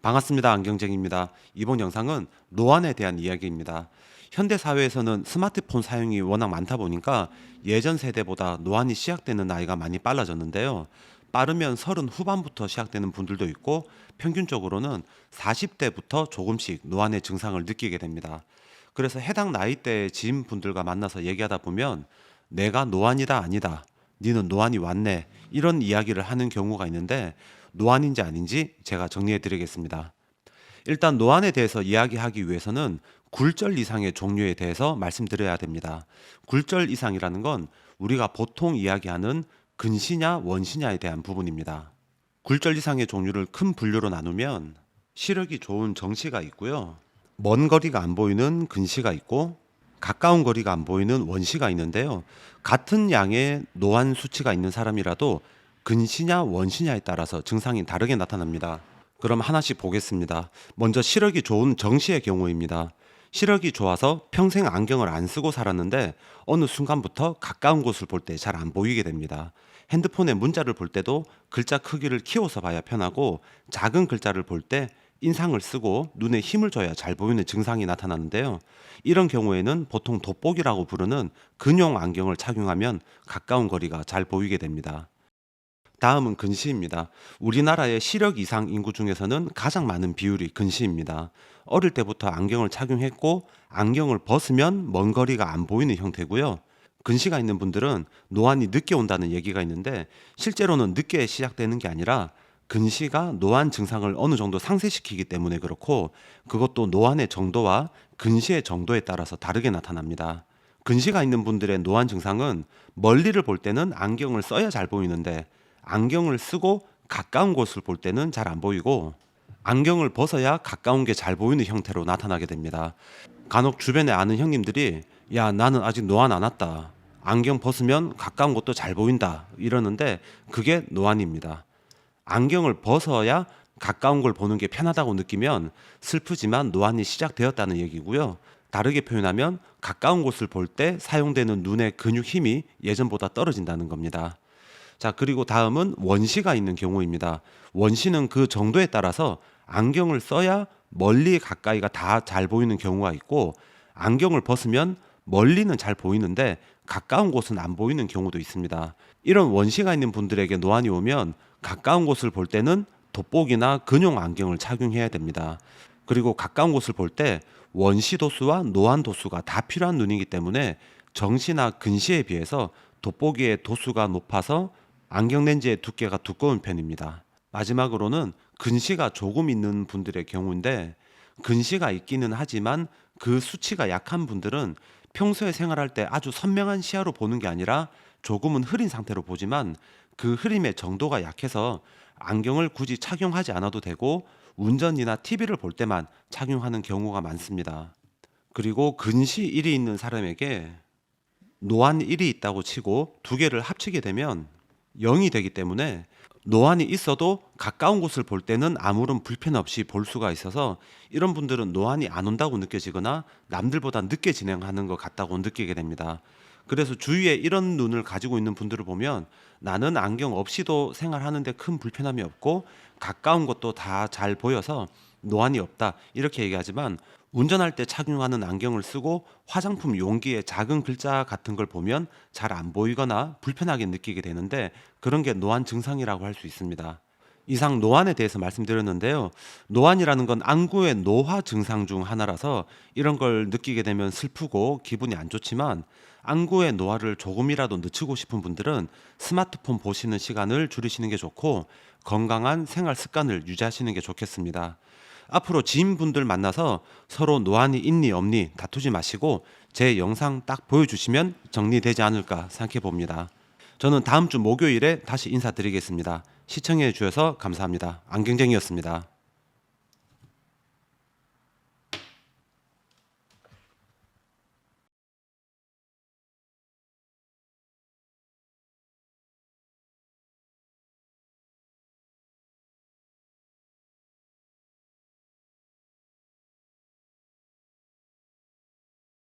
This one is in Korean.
반갑습니다. 안경쟁입니다. 이번 영상은 노안에 대한 이야기입니다. 현대 사회에서는 스마트폰 사용이 워낙 많다 보니까 예전 세대보다 노안이 시작되는 나이가 많이 빨라졌는데요. 빠르면 30 후반부터 시작되는 분들도 있고 평균적으로는 40대부터 조금씩 노안의 증상을 느끼게 됩니다. 그래서 해당 나이대의 지인분들과 만나서 얘기하다 보면 내가 노안이다 아니다, 니는 노안이 왔네, 이런 이야기를 하는 경우가 있는데 노안인지 아닌지 제가 정리해 드리겠습니다. 일단 노안에 대해서 이야기하기 위해서는 굴절 이상의 종류에 대해서 말씀드려야 됩니다. 굴절 이상이라는 건 우리가 보통 이야기하는 근시냐 원시냐에 대한 부분입니다. 굴절 이상의 종류를 큰 분류로 나누면 시력이 좋은 정시가 있고요. 먼 거리가 안 보이는 근시가 있고 가까운 거리가 안 보이는 원시가 있는데요. 같은 양의 노안 수치가 있는 사람이라도 근시냐 원시냐에 따라서 증상이 다르게 나타납니다. 그럼 하나씩 보겠습니다. 먼저 시력이 좋은 정시의 경우입니다. 시력이 좋아서 평생 안경을 안 쓰고 살았는데 어느 순간부터 가까운 곳을 볼 때 잘 안 보이게 됩니다. 핸드폰에 문자를 볼 때도 글자 크기를 키워서 봐야 편하고 작은 글자를 볼 때 인상을 쓰고 눈에 힘을 줘야 잘 보이는 증상이 나타나는데요. 이런 경우에는 보통 돋보기라고 부르는 근용 안경을 착용하면 가까운 거리가 잘 보이게 됩니다. 다음은 근시입니다. 우리나라의 시력 이상 인구 중에서는 가장 많은 비율이 근시입니다. 어릴 때부터 안경을 착용했고 안경을 벗으면 먼 거리가 안 보이는 형태고요. 근시가 있는 분들은 노안이 늦게 온다는 얘기가 있는데 실제로는 늦게 시작되는 게 아니라 근시가 노안 증상을 어느 정도 상쇄시키기 때문에 그렇고 그것도 노안의 정도와 근시의 정도에 따라서 다르게 나타납니다. 근시가 있는 분들의 노안 증상은 멀리를 볼 때는 안경을 써야 잘 보이는데 안경을 쓰고 가까운 곳을 볼 때는 잘 안 보이고 안경을 벗어야 가까운 게 잘 보이는 형태로 나타나게 됩니다. 간혹 주변에 아는 형님들이 야 나는 아직 노안 안 왔다, 안경 벗으면 가까운 곳도 잘 보인다 이러는데 그게 노안입니다. 안경을 벗어야 가까운 걸 보는 게 편하다고 느끼면 슬프지만 노안이 시작되었다는 얘기고요. 다르게 표현하면 가까운 곳을 볼 때 사용되는 눈의 근육 힘이 예전보다 떨어진다는 겁니다. 자, 그리고 다음은 원시가 있는 경우입니다. 원시는 그 정도에 따라서 안경을 써야 멀리 가까이가 다 잘 보이는 경우가 있고 안경을 벗으면 멀리는 잘 보이는데 가까운 곳은 안 보이는 경우도 있습니다. 이런 원시가 있는 분들에게 노안이 오면 가까운 곳을 볼 때는 돋보기나 근용 안경을 착용해야 됩니다. 그리고 가까운 곳을 볼 때 원시 도수와 노안 도수가 다 필요한 눈이기 때문에 정시나 근시에 비해서 돋보기의 도수가 높아서 안경 렌즈의 두께가 두꺼운 편입니다. 마지막으로는 근시가 조금 있는 분들의 경우인데 근시가 있기는 하지만 그 수치가 약한 분들은 평소에 생활할 때 아주 선명한 시야로 보는 게 아니라 조금은 흐린 상태로 보지만 그 흐림의 정도가 약해서 안경을 굳이 착용하지 않아도 되고 운전이나 TV를 볼 때만 착용하는 경우가 많습니다. 그리고 근시 1이 있는 사람에게 노안 1이 있다고 치고 두 개를 합치게 되면 0이 되기 때문에 노안이 있어도 가까운 곳을 볼 때는 아무런 불편 없이 볼 수가 있어서 이런 분들은 노안이 안 온다고 느껴지거나 남들보다 늦게 진행하는 것 같다고 느끼게 됩니다. 그래서 주위에 이런 눈을 가지고 있는 분들을 보면 나는 안경 없이도 생활하는데 큰 불편함이 없고 가까운 것도 다 잘 보여서 노안이 없다 이렇게 얘기하지만 운전할 때 착용하는 안경을 쓰고 화장품 용기에 작은 글자 같은 걸 보면 잘 안 보이거나 불편하게 느끼게 되는데 그런 게 노안 증상이라고 할 수 있습니다. 이상 노안에 대해서 말씀드렸는데요. 노안이라는 건 안구의 노화 증상 중 하나라서 이런 걸 느끼게 되면 슬프고 기분이 안 좋지만 안구의 노화를 조금이라도 늦추고 싶은 분들은 스마트폰 보시는 시간을 줄이시는 게 좋고 건강한 생활 습관을 유지하시는 게 좋겠습니다. 앞으로 지인분들 만나서 서로 노안이 있니 없니 다투지 마시고 제 영상 딱 보여주시면 정리되지 않을까 생각해 봅니다. 저는 다음 주 목요일에 다시 인사드리겠습니다. 시청해 주셔서 감사합니다. 안경쟁이였습니다.